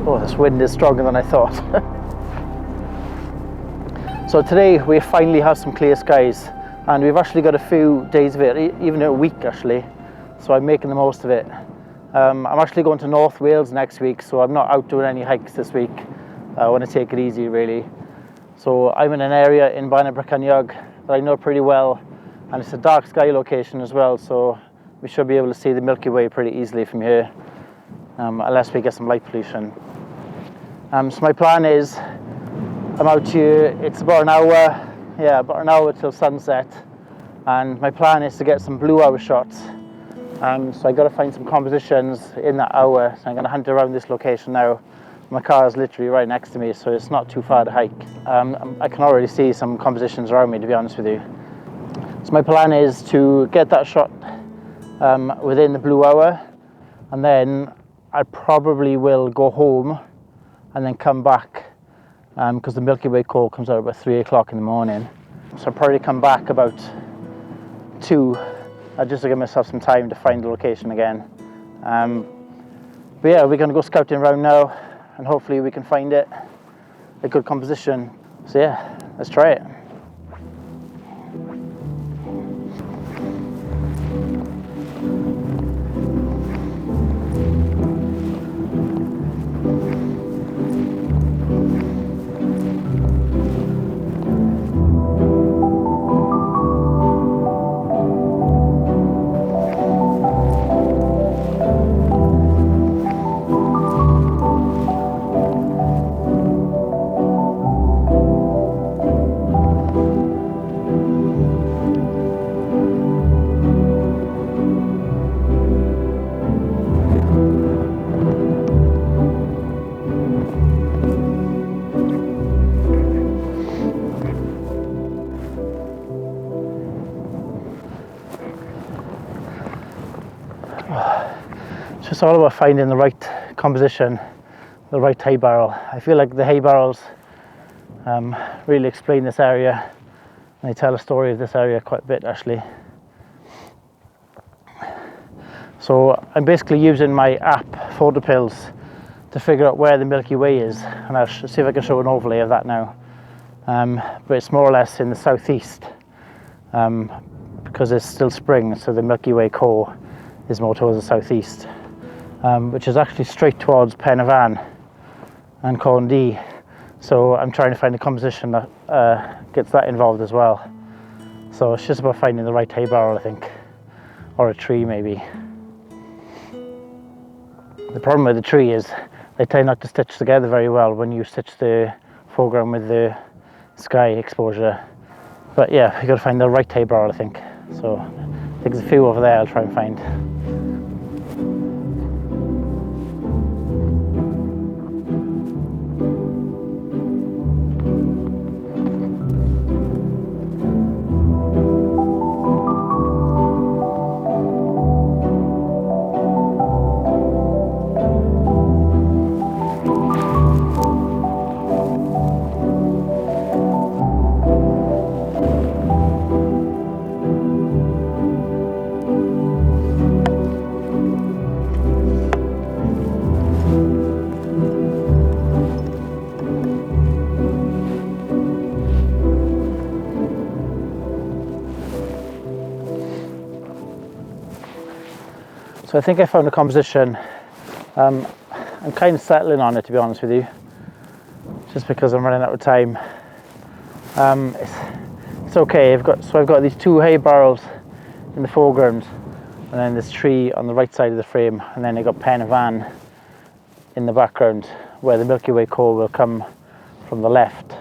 Oh, this wind is stronger than I thought. So today we finally have some clear skies, and we've actually got a few days of it, even a week actually, so I'm making the most of it. I'm actually going to North Wales next week, so I'm not out doing any hikes this week. I want to take it easy really. So I'm in an area in Bannau Brycheiniog that I know pretty well, and it's a dark sky location as well, so we should be able to see the Milky Way pretty easily from here, unless we get some light pollution. So my plan is, I'm out here, it's about an hour till sunset, and my plan is to get some blue hour shots. So I got to find some compositions in that hour, so I'm going to hunt around this location now. My car is literally right next to me, so it's not too far to hike. I can already see some compositions around me, to be honest with you. So my plan is to get that shot within the blue hour, and then I probably will go home and then come back, because the Milky Way core comes out about 3 o'clock in the morning. So I'll probably come back about 2, just to give myself some time to find the location again. But yeah, we're going to go scouting around now, and hopefully we can find it, a good composition. So yeah, let's try it. It's all about finding the right composition, the right hay barrel. I feel like the hay barrels really explain this area, and they tell a story of this area quite a bit actually. So I'm basically using my app Photopills to figure out where the Milky Way is, and I'll see if I can show an overlay of that now. But it's more or less in the southeast, because it's still spring, so the Milky Way core is more towards the southeast, which is actually straight towards Penavon and Corndee. So I'm trying to find a composition that gets that involved as well. So it's just about finding the right hay barrel, I think, or a tree maybe. The problem with the tree is they tend not to stitch together very well when you stitch the foreground with the sky exposure. But yeah, you got to find the right hay barrel, I think. So I think there's a few over there I'll try and find. So I think I found a composition. I'm kind of settling on it, to be honest with you, just because I'm running out of time. It's okay. I've got these 2 hay barrels in the foreground, and then this tree on the right side of the frame, and then I got Penavon in the background, where the Milky Way core will come from the left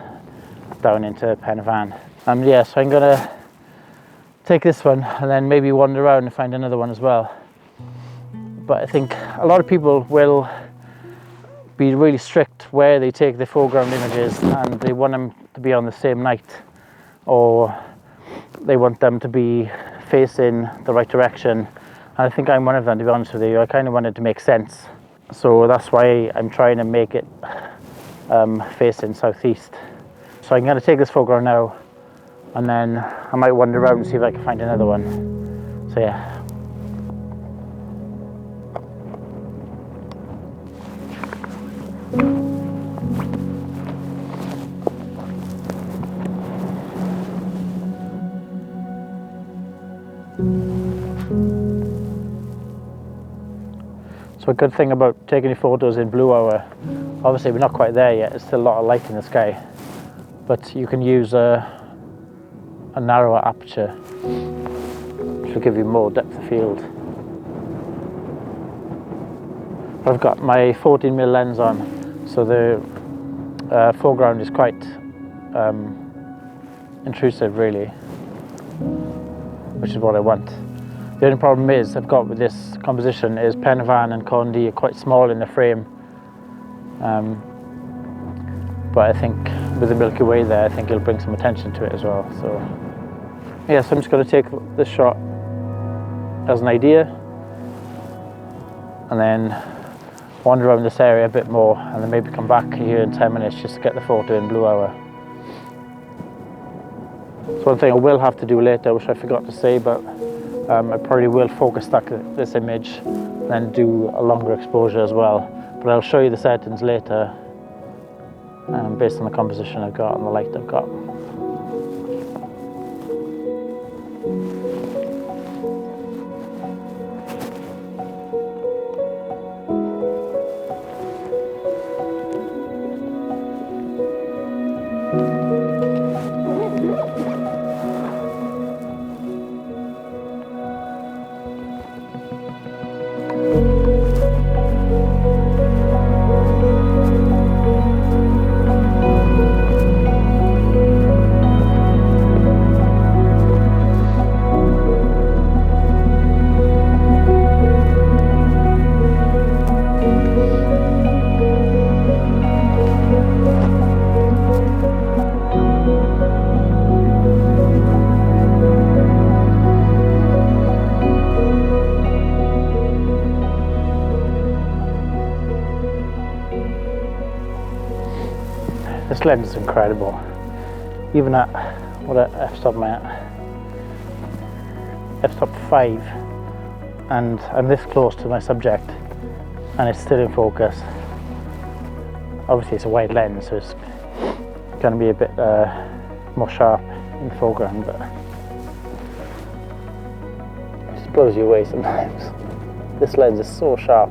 down into Penavon. Yeah, so I'm gonna take this one and then maybe wander around and find another one as well. But I think a lot of people will be really strict where they take their foreground images, and they want them to be on the same night, or they want them to be facing the right direction. And I think I'm one of them, to be honest with you. I kind of want it to make sense, so that's why I'm trying to make it facing southeast. So I'm going to take this foreground now, and then I might wander around and see if I can find another one. So yeah. So So a good thing about taking your photos in blue hour, obviously we're not quite there yet, there's still a lot of light in the sky, but you can use a narrower aperture, which will give you more depth of field. I've got my 14mm lens on, so the foreground is quite intrusive really, which is what I want. The only problem is I've got with this composition is Brecon and Condy are quite small in the frame, but I think with the Milky Way there, I think it'll bring some attention to it as well. So yeah, so I'm just going to take this shot as an idea and then wander around this area a bit more, and then maybe come back here in 10 minutes just to get the photo in blue hour. So one thing I will have to do later, which I forgot to say, but I probably will focus stack this image and then do a longer exposure as well. But I'll show you the settings later based on the composition I've got and the light I've got. This lens is incredible, even at what f-stop I'm at, f-stop 5, and I'm this close to my subject and it's still in focus. Obviously it's a wide lens, so it's going to be a bit more sharp in the foreground, but it just blows you away sometimes. This lens is so sharp.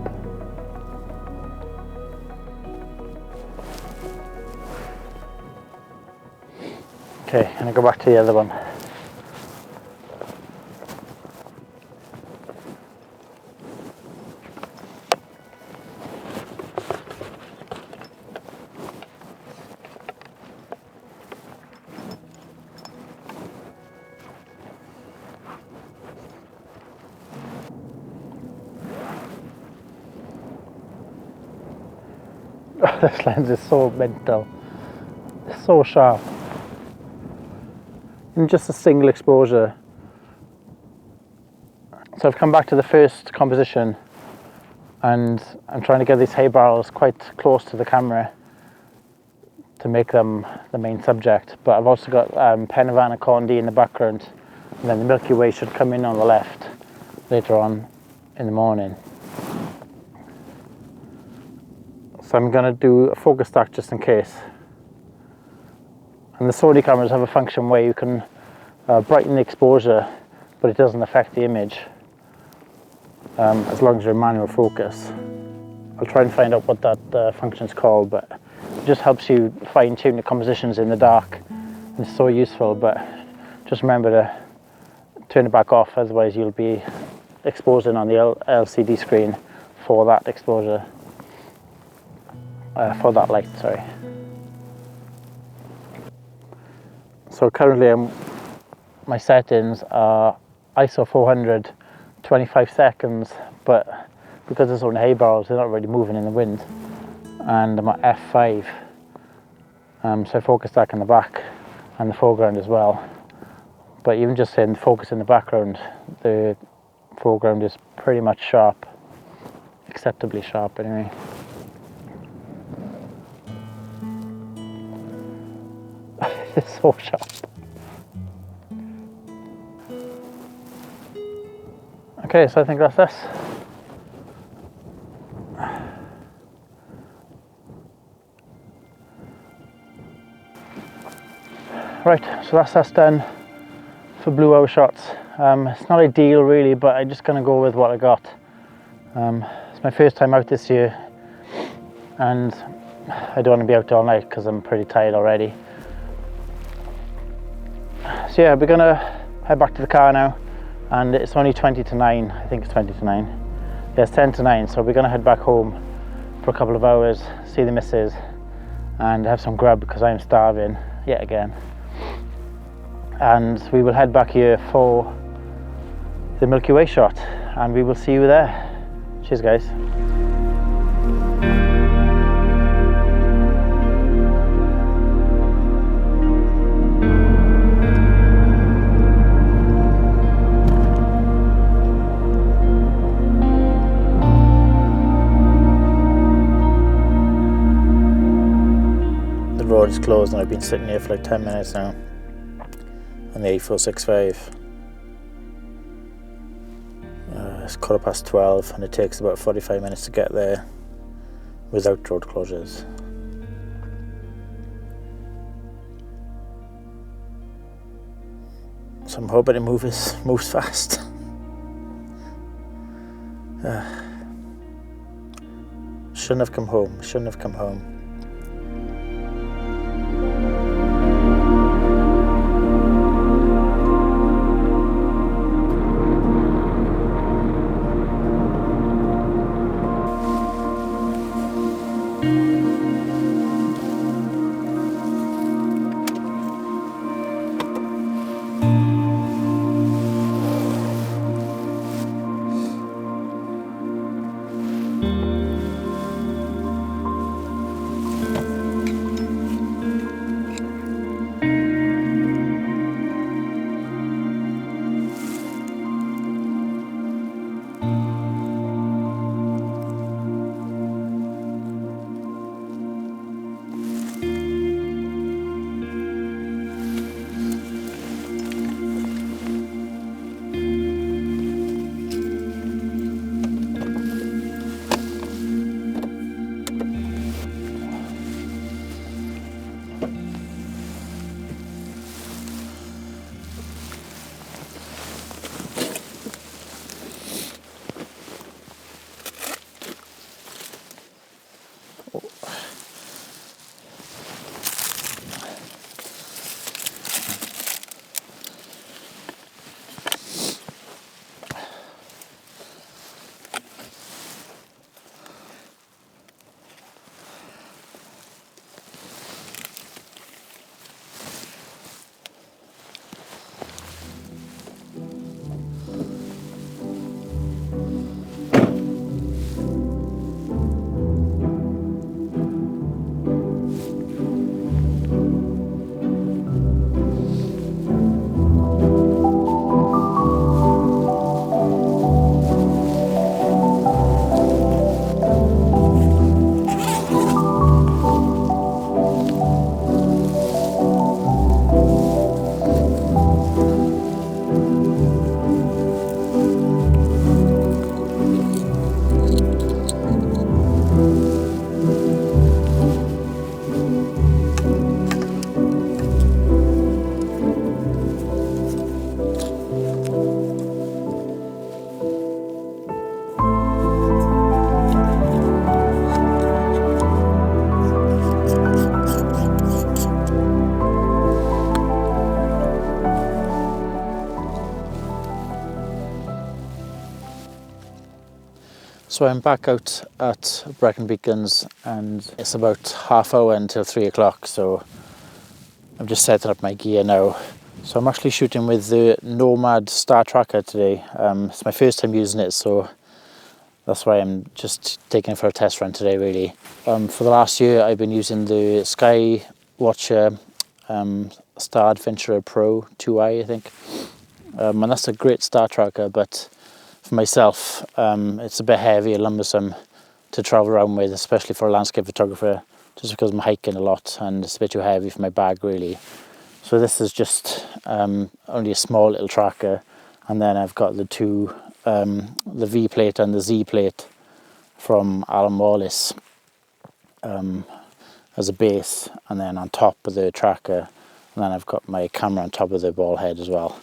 Okay, I'm going to go back to the other one. This lens is so mental. It's so sharp. In just a single exposure. So I've come back to the first composition and I'm trying to get these hay barrels quite close to the camera to make them the main subject, but I've also got Brecon and Condy in the background, and then the Milky Way should come in on the left later on in the morning. So I'm going to do a focus stack just in case. And the Sony cameras have a function where you can brighten the exposure, but it doesn't affect the image as long as you're in manual focus. I'll try and find out what that function's called, but it just helps you fine-tune the compositions in the dark. And it's so useful, but just remember to turn it back off, otherwise you'll be exposing on the LCD screen for that exposure, for that light, sorry. So currently my settings are ISO 400, 25 seconds, but because there's only hay barrels, they're not really moving in the wind. And I'm at f5, so I focus stack in the back and the foreground as well. But even just saying focus in the background, the foreground is pretty much sharp, acceptably sharp anyway. It's so sharp. Okay, so I think that's this. Right, so that's us done for blue hour shots. It's not ideal really, but I'm just going to go with what I got. It's my first time out this year, and I don't want to be out all night because I'm pretty tired already. So yeah, we're gonna head back to the car now, and it's only 20 to 9, I think it's 20 to 9. Yeah, it's 10 to 9, so we're gonna head back home for a couple of hours, see the missus, and have some grub because I'm starving yet again. And we will head back here for the Milky Way shot, and we will see you there. Cheers, guys. The road is closed and I've been sitting here for like 10 minutes now on the A465. It's 12:15 and it takes about 45 minutes to get there without road closures. So I'm hoping it moves fast. Shouldn't have come home. So I'm back out at Brecon Beacons and it's about half hour until 3 o'clock, so I'm just setting up my gear now. So I'm actually shooting with the Nomad Tracker today. It's my first time using it, so that's why I'm just taking it for a test run today really. For the last year I've been using the Skywatcher Star Adventurer Pro 2i, I think. And that's a great star tracker, but for myself, it's a bit heavy and lumbersome to travel around with, especially for a landscape photographer, just because I'm hiking a lot and it's a bit too heavy for my bag really. So this is just only a small little tracker, and then I've got the two, the V plate and the Z plate from Alan Wallace as a base, and then on top of the tracker, and then I've got my camera on top of the ball head as well.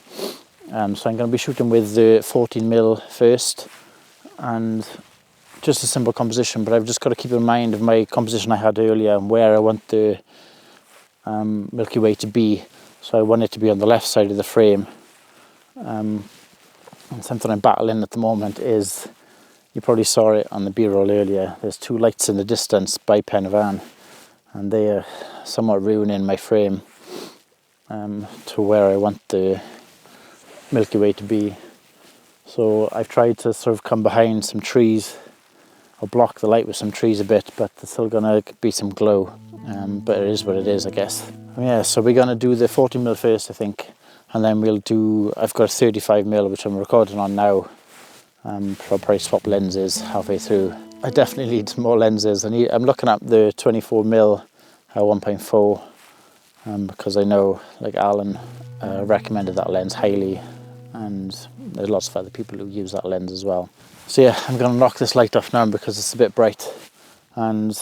So I'm going to be shooting with the 14mm first, and just a simple composition, but I've just got to keep in mind of my composition I had earlier and where I want the Milky Way to be. So I want it to be on the left side of the frame. And something I'm battling at the moment is, you probably saw it on the B-roll earlier, there's two lights in the distance by Pen y Fan, and they are somewhat ruining my frame to where I want the Milky Way to be. So I've tried to sort of come behind some trees or block the light with some trees a bit, but there's still gonna be some glow. But it is what it is, I guess. Yeah, so we're gonna do the 40mm first, I think, and then we'll do, I've got a 35mm which I'm recording on now. I'll probably swap lenses halfway through. I definitely need some more lenses. I'm looking at the 24mm 1.4 because I know, like, Alan recommended that lens highly, and there's lots of other people who use that lens as well. So yeah, I'm going to knock this light off now because it's a bit bright, and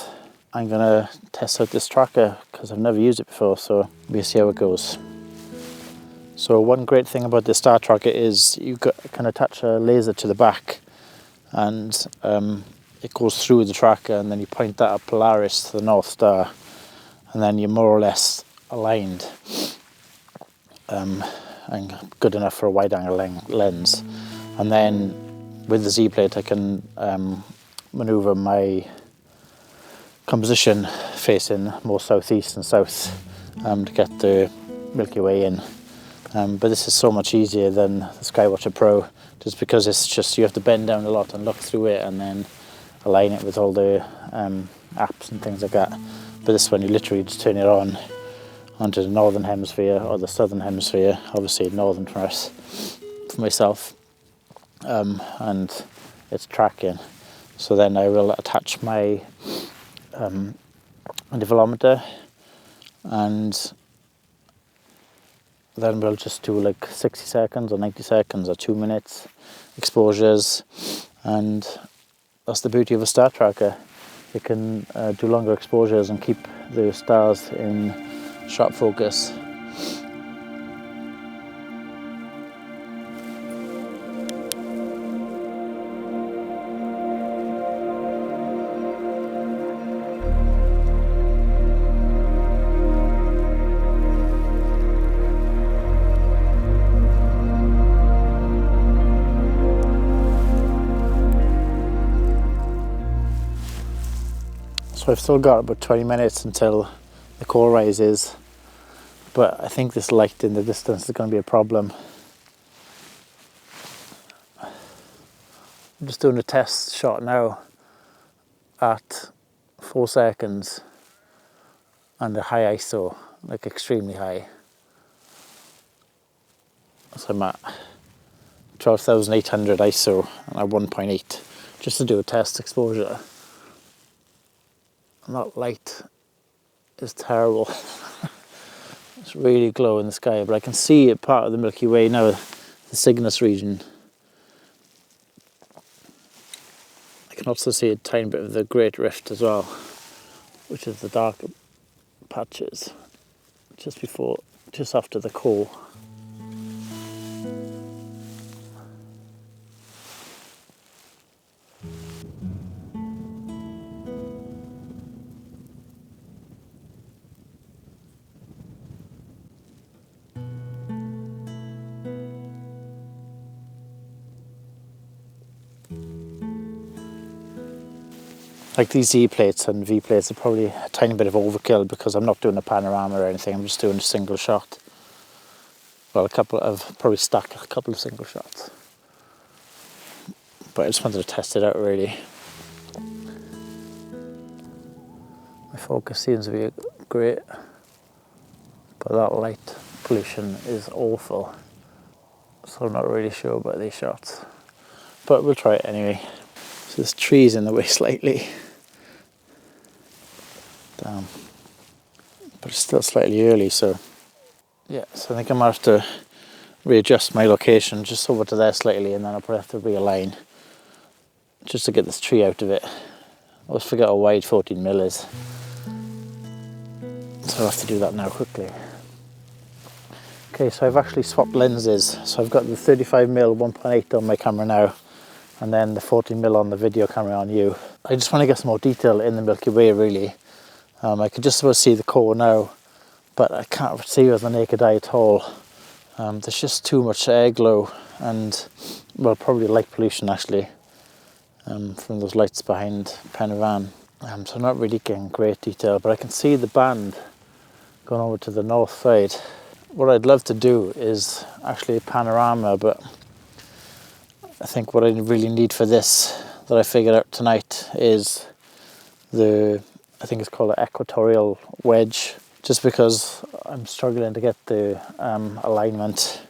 I'm going to test out this tracker because I've never used it before, so we'll see how it goes. So one great thing about the star tracker is you can attach a laser to the back, and it goes through the tracker, and then you point that at Polaris to the North Star, and then you're more or less aligned and good enough for a wide angle lens. And then with the Z plate I can maneuver my composition facing more southeast and south to get the Milky Way in. But this is so much easier than the Skywatcher Pro, just because it's just, you have to bend down a lot and look through it and then align it with all the apps and things like that. But this one you literally just turn it on onto the northern hemisphere or the southern hemisphere, obviously northern for us, for myself, and it's tracking. So then I will attach my intervalometer, and then we'll just do like 60 seconds or 90 seconds or 2 minutes exposures, and that's the beauty of a star tracker. You can do longer exposures and keep the stars in sharp focus. So I've still got about 20 minutes until the core rises, but I think this light in the distance is going to be a problem. I'm just doing a test shot now at 4 seconds and a high ISO, like extremely high. So I'm at 12,800 ISO and at 1.8, just to do a test exposure. And that light is terrible. It's really glow in the sky, but I can see a part of the Milky Way now, the Cygnus region. I can also see a tiny bit of the Great Rift as well, which is the darker patches just after the core. Like these Z plates and V plates are probably a tiny bit of overkill because I'm not doing a panorama or anything, I'm just doing a single shot. Well, probably stack a couple of single shots. But I just wanted to test it out really. My focus seems to be great, but that light pollution is awful. So I'm not really sure about these shots, but we'll try it anyway. So there's trees in the way slightly. Damn. But it's still slightly early, so yeah, so I think I might have to readjust my location just over to there slightly, and then I'll probably have to realign just to get this tree out of it. I always forget how wide 14mm is, so I'll have to do that now quickly. Okay, so I've actually swapped lenses, so I've got the 35mm 1.8 on my camera now, and then the 14mm on the video camera on you. I just want to get some more detail in the Milky Way really. I could just about see the core now, but I can't see it with the naked eye at all. There's just too much air glow and, well, probably light pollution actually, from those lights behind Penvan. So I'm not really getting great detail, but I can see the band going over to the north side. What I'd love to do is actually a panorama, but I think what I really need for this, that I figured out tonight, is I think it's called an equatorial wedge, just because I'm struggling to get the alignment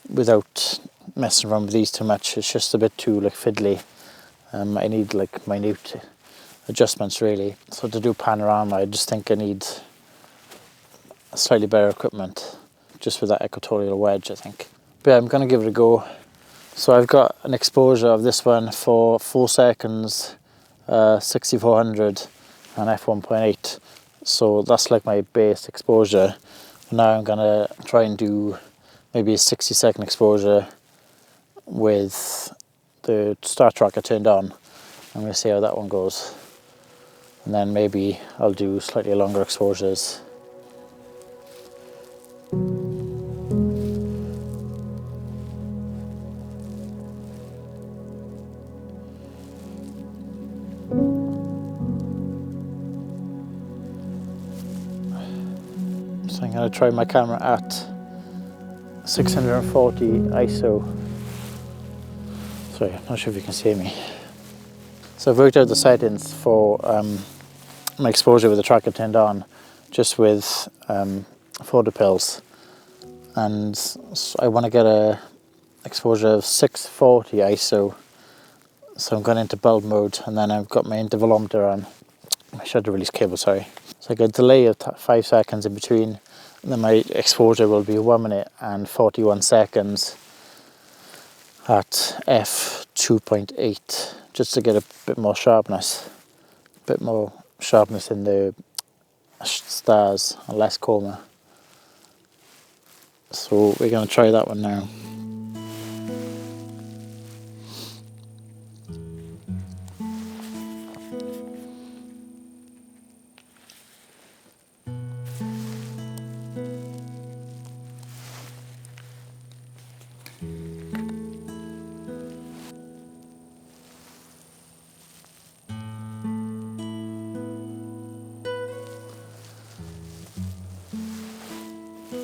without messing around with these too much. It's just a bit too like fiddly. I need like minute adjustments really. So to do panorama, I just think I need slightly better equipment, just with that equatorial wedge, I think. But yeah, I'm gonna give it a go. So I've got an exposure of this one for 4 seconds, 6400 and f1.8. So that's like my base exposure. Now I'm gonna try and do maybe a 60-second exposure with the Star Tracker turned on. I'm gonna see how that one goes. And then maybe I'll do slightly longer exposures. So I'm going to try my camera at 640 ISO. Sorry, I'm not sure if you can see me. So I've worked out the settings for my exposure with the tracker turned on, just with photo pills, and I want to get a exposure of 640 ISO. So I'm going into bulb mode, and then I've got my intervalometer on, my shutter release cable, sorry. So I get a delay of 5 seconds in between, and then my exposure will be 1 minute and 41 seconds at f2.8, just to get a bit more sharpness in the stars and less coma. So we're going to try that one now.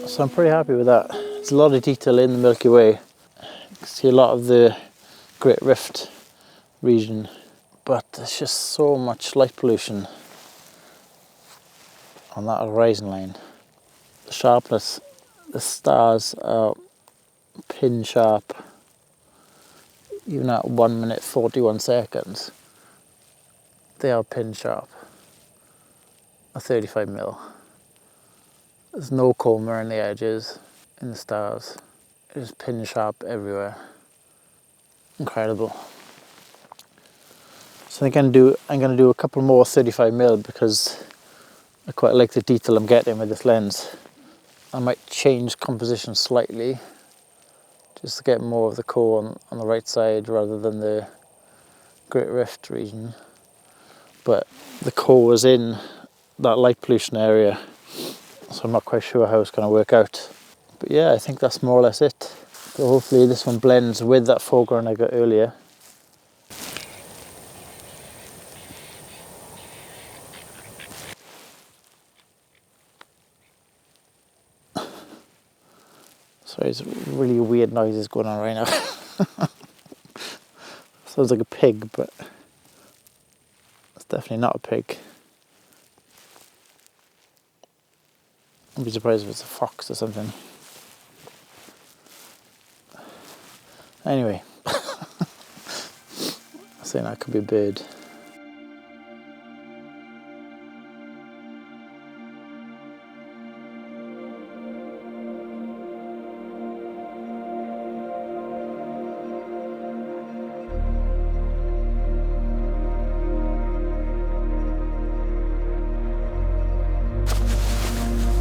So I'm pretty happy with that. There's a lot of detail in the Milky Way. You can see a lot of the Great Rift region, but there's just so much light pollution on that horizon line. The sharpness, the stars are pin sharp, even at 1 minute 41 seconds. They are pin sharp, a 35mm. There's no coma around the edges in the stars. It is pin sharp everywhere. Incredible. So I'm going to do a couple more 35mm because I quite like the detail I'm getting with this lens. I might change composition slightly just to get more of the core on the right side rather than the Great Rift region. But the core was in that light pollution area, so I'm not quite sure how it's going to work out. But yeah, I think that's more or less it. So hopefully this one blends with that foreground I got earlier. Sorry, there's really weird noises going on right now. Sounds like a pig, but it's definitely not a pig. I'd be surprised if it's a fox or something. Anyway, I think that could be a bird.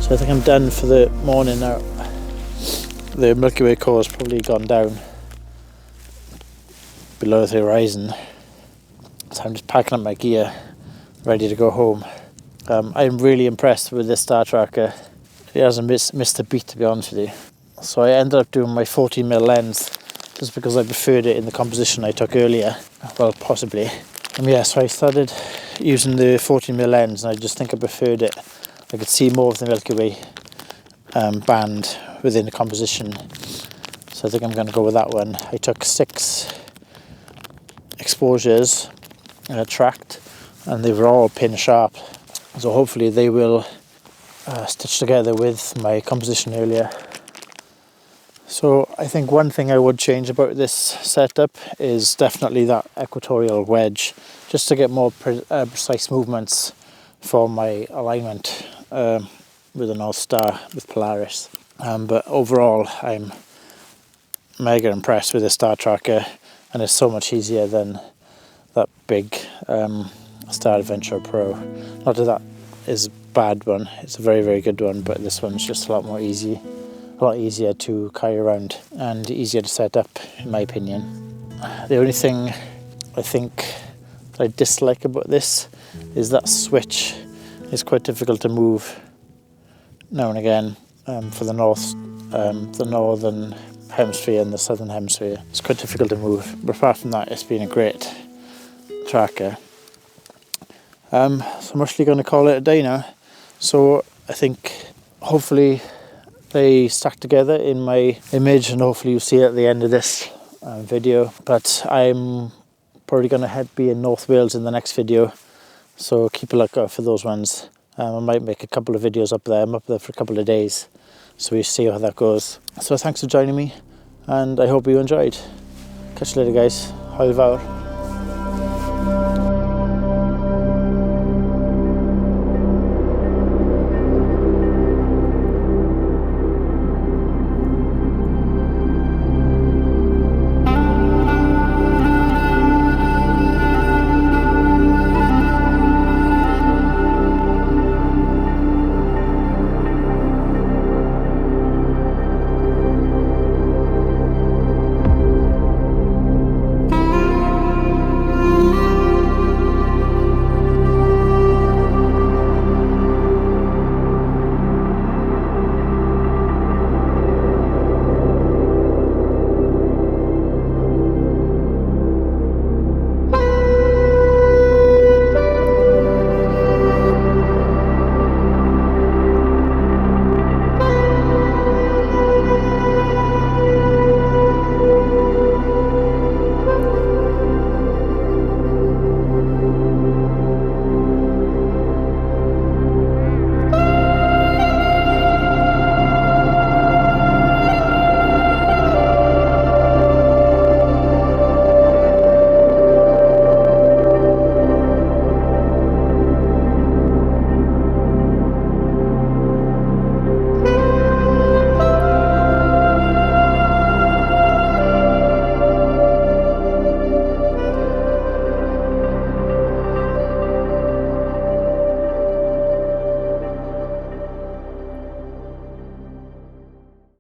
So I think I'm done for the morning now. The Milky Way core has probably gone down. below the horizon. So I'm just packing up my gear, ready to go home. I'm really impressed with this star tracker. It hasn't missed a beat, to be honest with you. So I ended up doing my 14mm lens just because I preferred it in the composition I took earlier. Well, possibly. Yeah, so I started using the 14mm lens, and I just think I preferred it. I could see more of the Milky Way band within the composition. So I think I'm going to go with that one. I took 6 exposures tracked, and they were all pin sharp. So hopefully they will stitch together with my composition earlier. So I think one thing I would change about this setup is definitely that equatorial wedge, just to get more precise movements for my alignment with the North Star, with Polaris. But overall, I'm mega impressed with the star tracker, and it's so much easier than that big Star Adventure Pro. Not that is a bad one, it's a very, very good one, but this one's just a lot easier to carry around and easier to set up, in my opinion. The only thing I think that I dislike about this is that switch is quite difficult to move now and again for the northern hemisphere and the southern hemisphere. It's quite difficult to move, but apart from that, it's been a great tracker. So I'm actually going to call it a day now. So I think hopefully they stack together in my image, and hopefully you'll see it at the end of this video. But I'm probably going to be in North Wales in the next video, so keep a lookout for those ones. I might make a couple of videos up there. I'm up there for a couple of days, so we'll see how that goes. So thanks for joining me, and I hope you enjoyed. Catch you later, guys. Hwyl fawr.